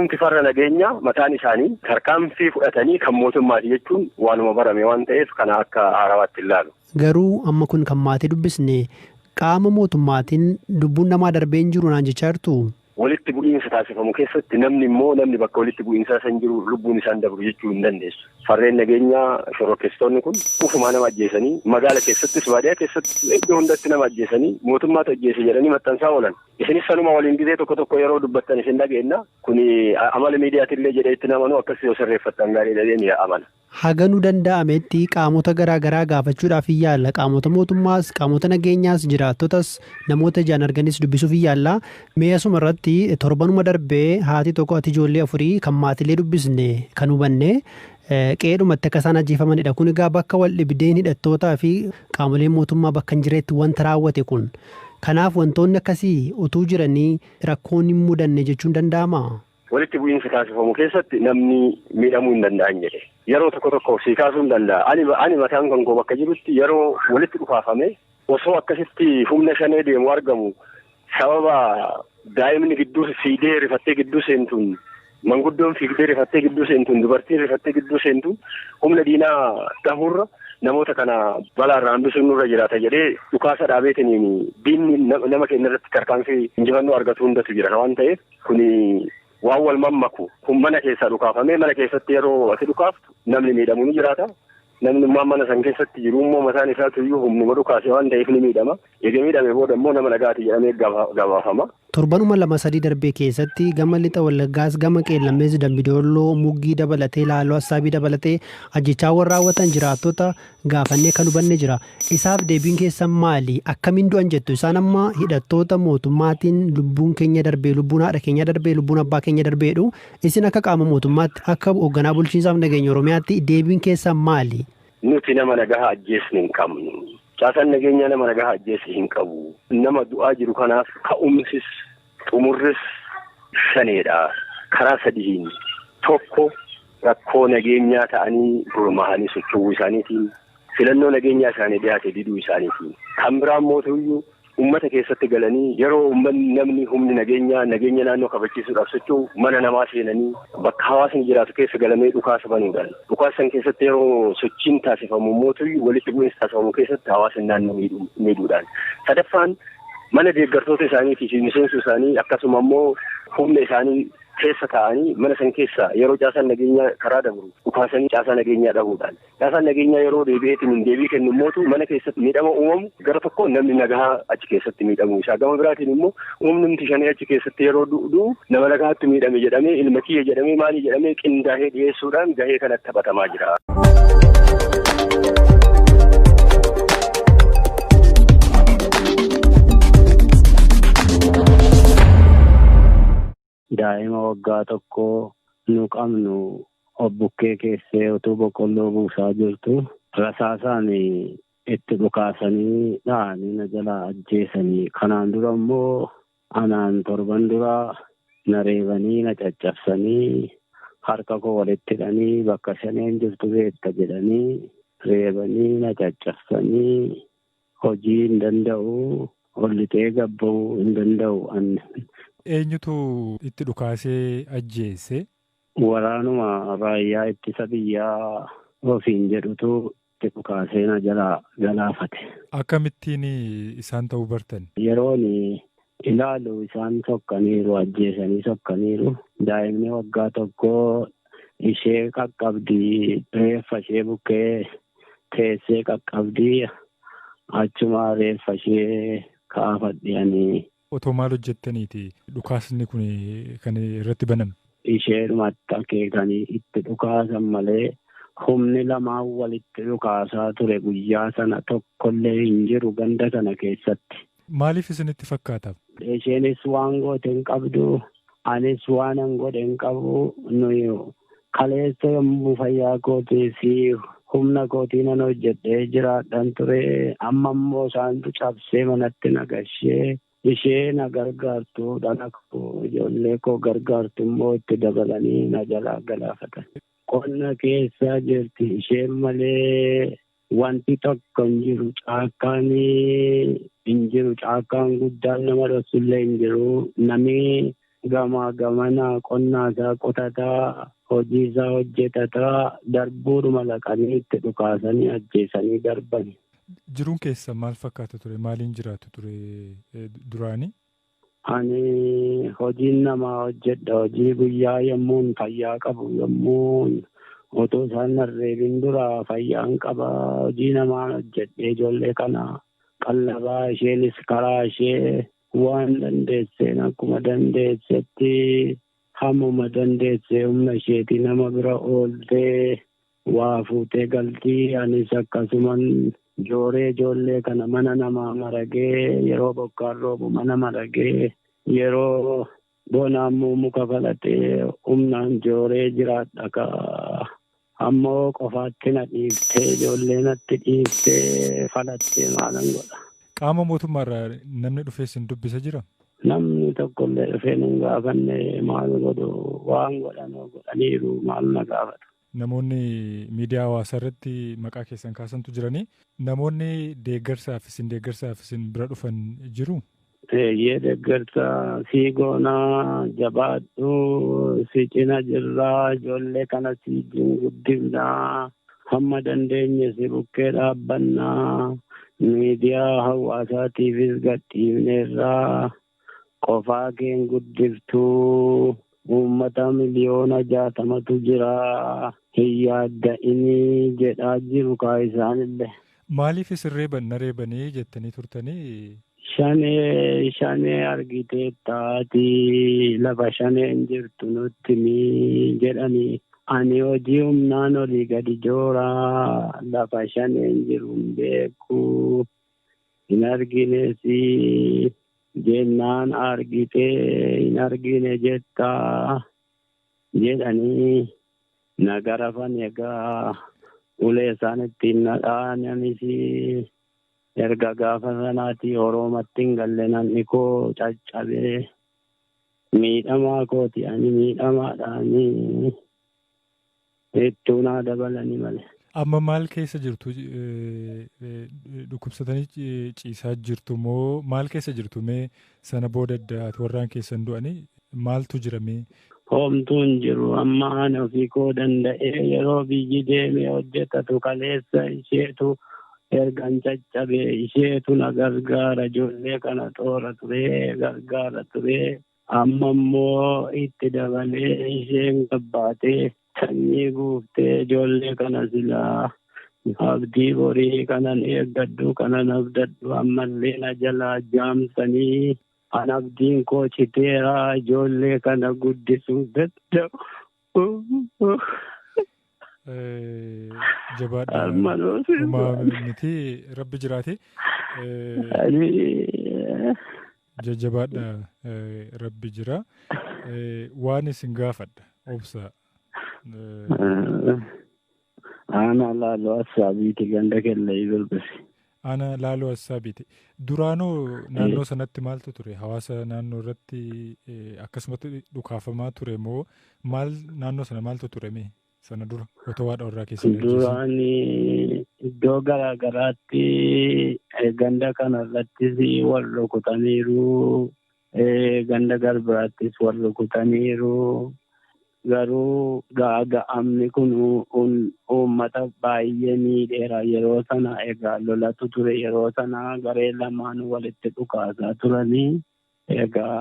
Qaamumti farra nageenya mataan isaanii tarkaanfii fudhatanii kan mootummaati jechuun waanuma barame waan ta'eef kana akka haarawaatti ilaalu. Garuu amma kun kan maatii dubbisne qaama mootummaatiin lubbuun namaa darbee hin jiru naan jechaa jirtu. Walitti bu'iinsa taasifamu keessatti namni bakka walitti bu'iinsaa san jiru lubbuun isaan dabru jechuu hin dandeessu. Farreen nageenyaa shororkeessitoonni kun ufumaa nama ajjeesanii magaala keessattis baadiyyaa keessatti iddoo hundatti nama ajjeesanii mootummaatu ajjeese jedhanii maxxansaa oolan. Isinis sanuma waliin gizee tokko yeroo dubbattan isin dhageenna kun amala miidiyaatillee jedhee itti namanuu akkasii yoo sirreeffattan gaarii dhageen amana. Haganuu danda'ametti qaamota garaagaraa gaafachuudhaaf hin yaalla. Qaamota mootummaas, qaamota nageenyaas, jiraattotas, namoota ijaan arganis dubbisuuf hin yaalla. Mee asuma irratti torbanuma darbee haati tokko ati ijoollee 4 kan maatilee dubbisne kan hubanne qe'eedhumatti akka isaan ajjeefamanidha. Kun egaa bakka wal dhibdeen hidhattootaa fi qaamoleen mootummaa bakka hin jirreetti wanta raawwate kun. Kanaaf wantoonni akkasii utuu jiranii rakkoon hin mudanne jechuun danda'amaa? Walitti bu'iinsa taasifamu keessatti namni miidhamuu hin danda'an jedhe. Yeroo tokko sii kaasuu hin danda'a. Ani mataan kan koo bakka jirutti yeroo walitti dhufaafame osoo akkasitti humna shanee deemu argamu sababa daa'imni gidduu fiigdee rifattee gidduu seentuun manguddoon fiigdee rifattee gidduu seentuun dubartiin rifattee gidduu seentuun humna diinaa dhahuurra namoota kana balaarraa hambisuun nurra jiraata jedhee dhukaasa dhaabeetiniin diinni nama keenya irratti tarkaanfii injifannoo argatu hundatu jira waan ta'eef kuni waan wal mammaku kun mana keessaa dhukaafamee mana keessatti yeroo ati dhukaaftu namni miidhamu ni jiraata. Namni mana san keessatti jiru immoo mataan isaatu iyyuu humnuma dhukaase waan ta'eef ni miidhama. Egaa miidhame booda immoo nama nagaati jedhamee gabaafama. Torbanuma 2-3 darbee keessatti gama lixa Wallaggaas gama Qeellammees Dambidolloo Muggii dabalatee Laaloo Assaabii dabalatee ajjechaawwan raawwatan jiraattota gaafannee kan hubanne jira. Isaaf deebiin keessan maali? Akkamiin du'an jettu? Isaan amma hidhattoota mootummaatiin lubbuun keenya darbee, lubbuun haadha keenya darbee, lubbuun abbaa keenya darbeedhu. Isin akka qaama mootummaatti akka hoogganaa bulchiinsaaf nageenya Oromiyaatti deebiin keessan maali? Nuti nama nagahaa ajjeesni hin qabnu. Caasaan nageenyaa nama nagahaa ajjeessi hin qabu. Nama du'aa jiru kanaaf ka'umsis xumurris shaneedha. Karaa sadiin tokko rakkoo nageenyaa ta'anii gurmaa'anii socho'uu isaaniitiin filannoo nageenyaa isaanii dhiyaate diduu isaaniitiin kan biraan mootuyyuu ummata keessatti galanii yeroo namni humni nageenya naannoo kabachiisuudhaaf socho'u mana namaa seenanii bakka hawaasni jiraatu keessa galamee dhukaasa banuudhaan dhukaasan keessatti yeroo sochiin taasifamu mootuyyuu walitti bu'iinsa taasifamu keessatti hawaasni naannoo miidhuudhaan sadaffaan mana deeggartoota isaaniitii fi miseensa isaanii akkasuma immoo humna isaanii keessa taa'anii mana san keessa yeroo caasaan nageenyaa karaa dabru dhukaasanii caasaa nageenyaa dhabuudhaan caasaan nageenyaa yeroo deebii kennu mootu mana keessatti miidhama uumamu gara tokko namni nagahaa achi keessatti miidhamu isaa gama biraatiin immoo uumnumti shanee achi keessatti yeroo du'u nama nagahaatti miidhame jedhamee ilma kiyya jedhamee maalii jedhamee qindaa'ee dhiyeessuudhaan gahee kanatti taphatamaa jira. Daa'ima waggaa tokko nu qabnu obbukkee keessee utuu boqqolloo buusaa jirtu rasaasaan itti dhukaasanii dha'anii na jalaa ajjeesanii kanaan dura immoo anaan torban dura na reebanii na caccabsanii harka koo walitti hidhanii bakka shaneen jirtu beekta jedhanii reebanii na caccabsanii hojii hin danda'u ollitee gabba'uu hin danda'u anne. Eenyutu itti dhukaasee ajjeese? Waraanuma raayyaa ittisa biyyaa ofiin jedhutu itti dhukaasee na jalaa galaafate. Akkamittiin isaan ta'uu bartan? Yeroon ilaalu isaan sokkaniiru ajjeesanii sokkaniiru. Daa'imni waggaa tokko ishee qaqqabdii reeffa ishee bukkee teessee qaqqabdii achuma reeffa ishee kaafadhiyanii. Otoo maal hojjettaniiti dhukaasni kun kan irratti baname? Isheenumatti akeekanii itti dhukaasan malee humni lamaan walitti dhukaasaa ture guyyaa sana tokkollee hin jiru ganda sana keessatti. Maaliif isinitti fakkaata? Isheenis waan goote hin qabdu, anis waan an godhe hin qabu. Nuyi kaleessa yommuu fayyaa kootii fi humna kootii nan hojjedhee jiraadhaan ture. Amma immoo isaantu cabsee manatti nagashee. Ishee na gargaartu dhala koo ijoollee koo gargaartu immoo itti dabalanii na jalaa galaafatan. Qonna keessa jirti isheen malee wanti tokko hin jiru caakkaan hin jiru caakkaan guddaan nama dhoksullee hin jiru namni gamaa gamanaa qonnaa isaa qotataa hojii isaa hojjetataa darbuudhuma laqanii itti dhukaasanii ajjeesanii darbani. Jiruun keessa maal fakkaata ture? Maaliin jiraatu ture duraanii? Ani hojiin namaa hojjedha. Hojii guyyaa yommuun fayyaa qabu yommuun otoo isaan narreebin dura fayyaan qaba. Hojii namaan hojjedhee ijoollee kana qallabaa isheenis karaa ishee waan dandeesseen akkuma dandeessetti hammuma dandeessee humna isheetii nama bira ooltee waa fuutee galtii. Anis akkasuman jooree ijoollee kana mana namaa maragee yeroo bokkaan roobu mana maragee yeroo bonaammoo muka falatee humnaan jooree jiraadha ka ammoo qofaatti na dhiiftee ijoollee natti dhiiftee falattee maalan godha. Qaama mootummaarraa namni dhufee sin dubbisa jira? Namni tokkollee dhufee nun gaafanne maal godhu waan godhanoo godhaniiru maal na gaafata. Namoonni miidiyaa hawaasaa irratti maqaa keessan kaasantu jiranii namoonni deeggarsaaf isin bira dhufan jiru? Eeyyee deeggarsa sii goonaa jabaadhu si cina jirraa ijoollee kana sii guddifnaa hamma dandeenye si bukkee dhaabbannaa miidiyaa hawaasaatiifis gadhiifneerraa qofaa keen guddiftuu uummata miliyoona 60tu jira hin yaadda'inii jedhaa jiru kaa isaanillee. Maaliif isin reebanii jettanii turtanii? Shanee argitee taati lafa shaneen jirtu nutti ni jedhanii. Ani hojii humnaan olii gadi jooraa lafa shaneen jiru hin beeku hin argineesi. Jennaan argitee hin argine jettaa jedhanii nagarafan egaa ulee isaan ittiin nadhaanis erga gaafa sanaati Oromatti hin galle namni koo caccabee miidhamaa kooti ani miidhamaadhaanii ittuu naa dabalanii malee. Amma maal keessa jirtu? Dhukkubsatanii ciisaa jirtu moo maal keessa jirtu? Mee sana booda warraan keessan du'anii maaltu jira mee? Homtuun jiru amma ani ofii koo danda'ee yeroo biyyi deemee hojjetatu kaleessa isheetu ergan caccabee isheetu na gargaara ijoollee kana xoora turee gargaara turee amma immoo itti dabalee isheen gabbaatee sanyii guuftee ijoollee kana silaa abdii borii kanan eeggadhu kanan abdadhu ammallee na jalaa jaamsanii an abdiin koo citeeraa ijoollee kana guddisuu dadhabu. Jabaadha miti rabbi jiraate jajjabaadha rabbi jira waan isin gaafadha obsa. Ana laaloo assaabiiti ganda kellee bilbisi. Ana laaloo assaabiiti. Duraanoo naannoo sanatti maaltu ture? Hawaasa naannoo irratti akkasumatti dhukaafamaa ture moo maal naannoo sana maaltu ture mee sana dura otoo waa dhawirraa keessatti? Duraanii iddoo garaa garaatti ganda kanarrattis wal rukutaniiru ganda garbiraattis wal rukutaniiru. Garuu gaaga'amni kun uummata baay'ee miidheera yeroo sana egaa lolatu ture yeroo sana garee lamaan walitti dhukaasaa turanii egaa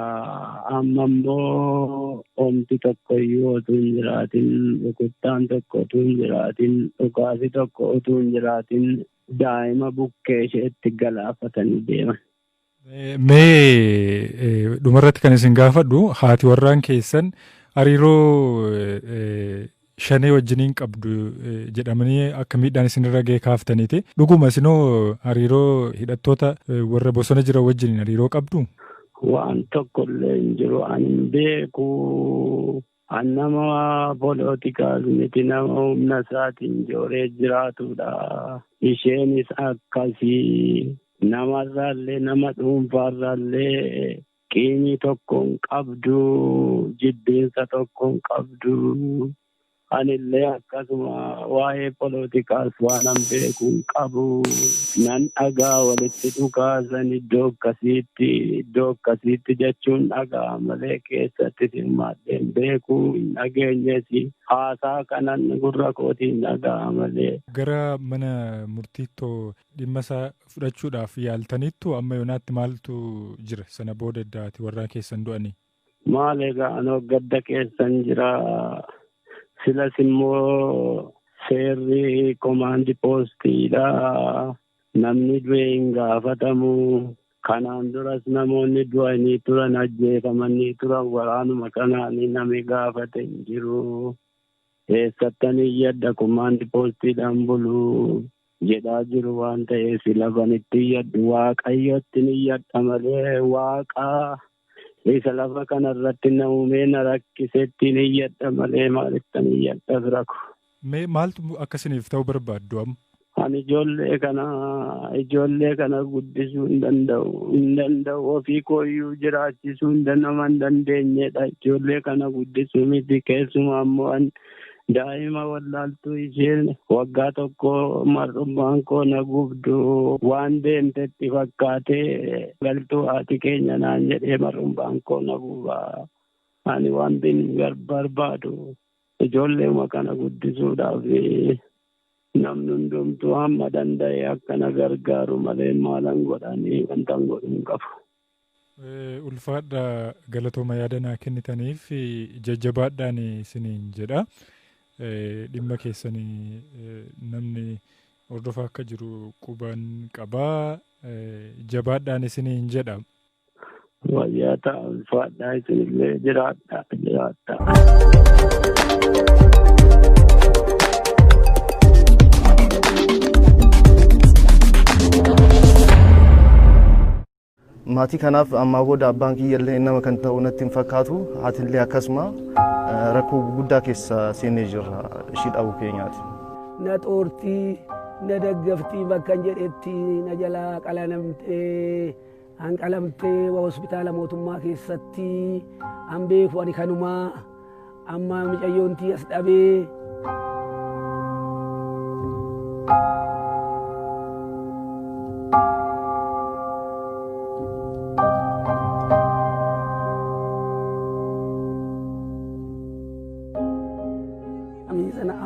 amma immoo omti tokko iyyuu otuu hin jiraatin rukuttaan tokko otuu hin jiraatin dhukaasi tokko otuu hin jiraatin daa'ima bukkee isheetti galaafatanii deeman. Mee dhumarratti kan isin gaafadhu haati warraan keessan hariiroo shanee wajjiniin qabdu jedhamanii akka miidhaan isinirra ga'e kaaftaniiti. Dhuguma isinoo hariiroo hidhattoota warra bosona jiran wajjiniin hariiroo qabdu? Waan tokkollee hin jiru ani hin beeku. An nama poolotikaas miti nama humna isaatiin jooree jiraatudha. Isheenis akkasii namarraallee nama dhuunfaarraallee qiimii tokko hin qabdu, jibbiinsa tokko hin qabdu. anillee akkasuma waa'ee poolitikaas waan an beeku hin qabu. Nan dhagaa walitti dhukaasan iddoo akkasiitti jechuun dhagaa malee keessatti hirmaadhee hin beeku hin dhageenyes haasaa kanan gurra kootiin dhagaa malee. Gara mana murtiittoo dhimma isaa fudhachuudhaaf yaaltaniittu amma yoonaatti maaltu jira sana booda eddaati warraan keessan du'anii? Maal egaa anoo gadda keessan jira. Silas immoo seerri komaandi poostiidha. Namni du'e hin gaafatamu. Kanaan duras namoonni du'anii turan ajjeefamanii turan waraanuma kanaan namni gaafate hin jiru. Eessattan iyyadda komaandi poostiidhaan bulu jedhaa jiru waan ta'eef lafanitti iyyaddu waaqayyotti ni iyyadha malee waaqaa isa lafa kanarratti na uumee na rakkisetti ni iyyadha malee maalittan iyyadha biraku. Maaltu akkasiniif ta'uu barbaaddu amma? Ani ijoollee kana guddisuu hin danda'u ofii kooyyuu jiraachisuu nama hin dandeenyedha. Ijoollee kana guddisuu miti keessumaa ammoo daa'ima wallaaltuu isheen waggaa tokko mar'ummaan koo na gubdu waan deemtetti fakkaatee galtuu haati keenya naan jedhee mar'ummaan koo na gubaa. Ani waan barbaadu ijoolleema kana guddisuudhaaf namni hundumtuu hamma danda'e akkana gargaaru malee maalan godhanii wanta godhu hin qabu. Ulfaadha galatooma yaadanaa kennitaniif jajjabaadhaan isiniin jedha. Dhimma keessanii namni hordofaa akka jiru qubaan qabaa. Jabaadhaan isiniin jedha. Wayyaa ta'a ulfaadhaa isinillee jiraadha. Maatii kanaaf ammaa booda abbaan kiyyallee nama kan ta'u natti hin fakkaatu. Haatillee akkasuma rakkoo guddaa keessa seenee jirra ishii dhabuu keenyaati. Na xoortii, na daggaftii bakka jedhetti na jalaa qalamtee hanqalamtee hospitaala mootummaa keessatti an beeku ani kanumaa amma mucayyoontii as dhabee.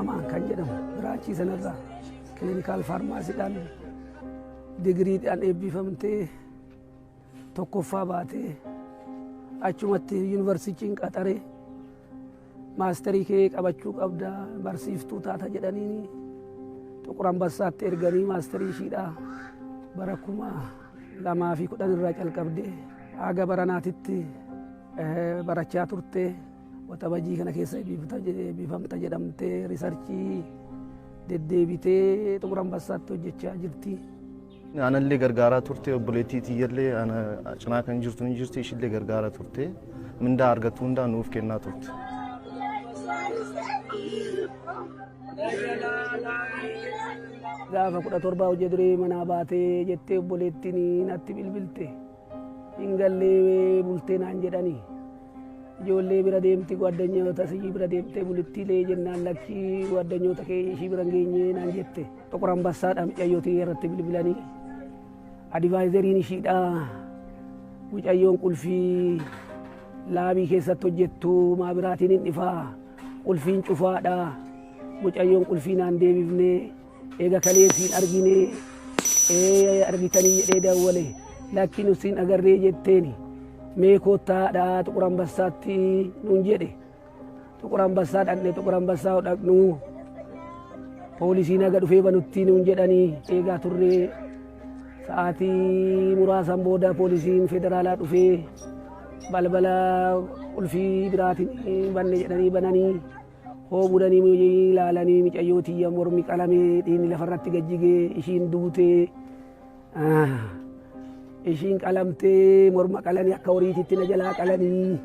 Biraanchii sanarraa kiliinikaal faarmaasiidhaan digiriidhaan eebbifamtee tokkoffaa baatee achumatti yuunivarsiitiin qaxaree maasterii kee qabachuu qabda barsiiftuu taata jedhanii Xuqur Ambassaatti erganii maasterii ishiidhaa bara 2010 irraa calqabdee haga baranaatitti barachaa turtee waxabajii kana keessa eebbifamta jedhamtee riisarchii deddeebitee Xuqur Ambassaatti hojjechaa jirti. Anallee gargaaraa turte obboleettii tiyyallee ana cinaa kan jirtu ni jirti ishillee gargaaraa turte mindaa argattu hundaa nuuf kennaa turte. Gaafa 17 hojii duree manaa baatee jettee obboleettiin natti bilbilte hin gallee bultee naan jedhanii. Ijoollee bira deemti gwaddanyyoota isii bira deemtee bulittiilee jennaan lakkii gwaddanyyoota kee ishii bira geenyee naan jette. Xuqur Ambassaadhaa mucayyootii irratti bilbilanii advaayizeriin ishiidhaa mucayyoon qulfii laabii keessatti hojjettu maabiraatiin hin dhifaa qulfiin cufaadhaa mucayyoon qulfii naan deebifnee eega kaleessiin arginee argitanii jedhee dawwale lakki nusiin agarree jetteeni. Mee koottaadhaa Xuqur Ambassaatti nuun jedhe. Xuqur Ambassaa dhaqne Xuqur Ambassaa dhaqnu poolisiin aga dhufee banutti nuun jedhanii eegaa turree sa'aatii muraasan booda poolisiin federaalaa dhufee balbala qulfii biraatiin banne jedhanii bananii hoomudanii ilaalanii mucayyootii mormi qalamee dhiigni lafarratti gajjigee ishiin duutee ishiin qalamtee morma qalanii akka horiititti na jalaa qalanii.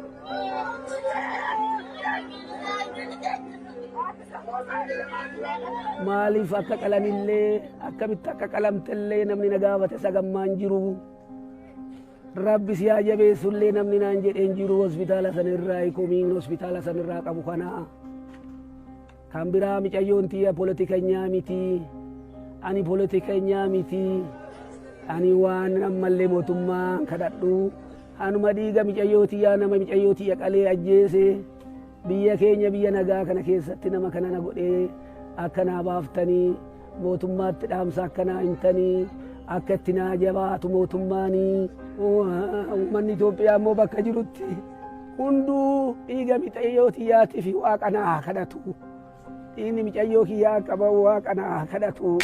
Maaliif akka qalanillee akkamitti akka qalamtellee namni na gaafate sagammaan jiru. Rabbi si haa jabeessullee namni naan jedheen jiru hospitaala sanirraa komiin hospitaala sanirraa qabu kana. kan biraa mucayyoon tiyya politikeenyaa miti ani politikeenyaa miti ani waan ammallee mootummaa kadhadhu anuma dhiiga mucayyoo tiyyaa nama mucayyoo tiyya qalee ajjeese biyya keenya biyya nagaa kana keessatti nama kana na godhee akkanaa baaftanii mootummaatti dhaamsa akkanaa hintanii akka itti naa jabaatu mootummaanii uummanni Itoophiyaa immoo bakka jirutti hunduu dhiiga mucayyoo tiyyaatiif waaqa naa kadhatu dhiigni mucayyoo kiyyaa qaba waaqa naa kadhatu.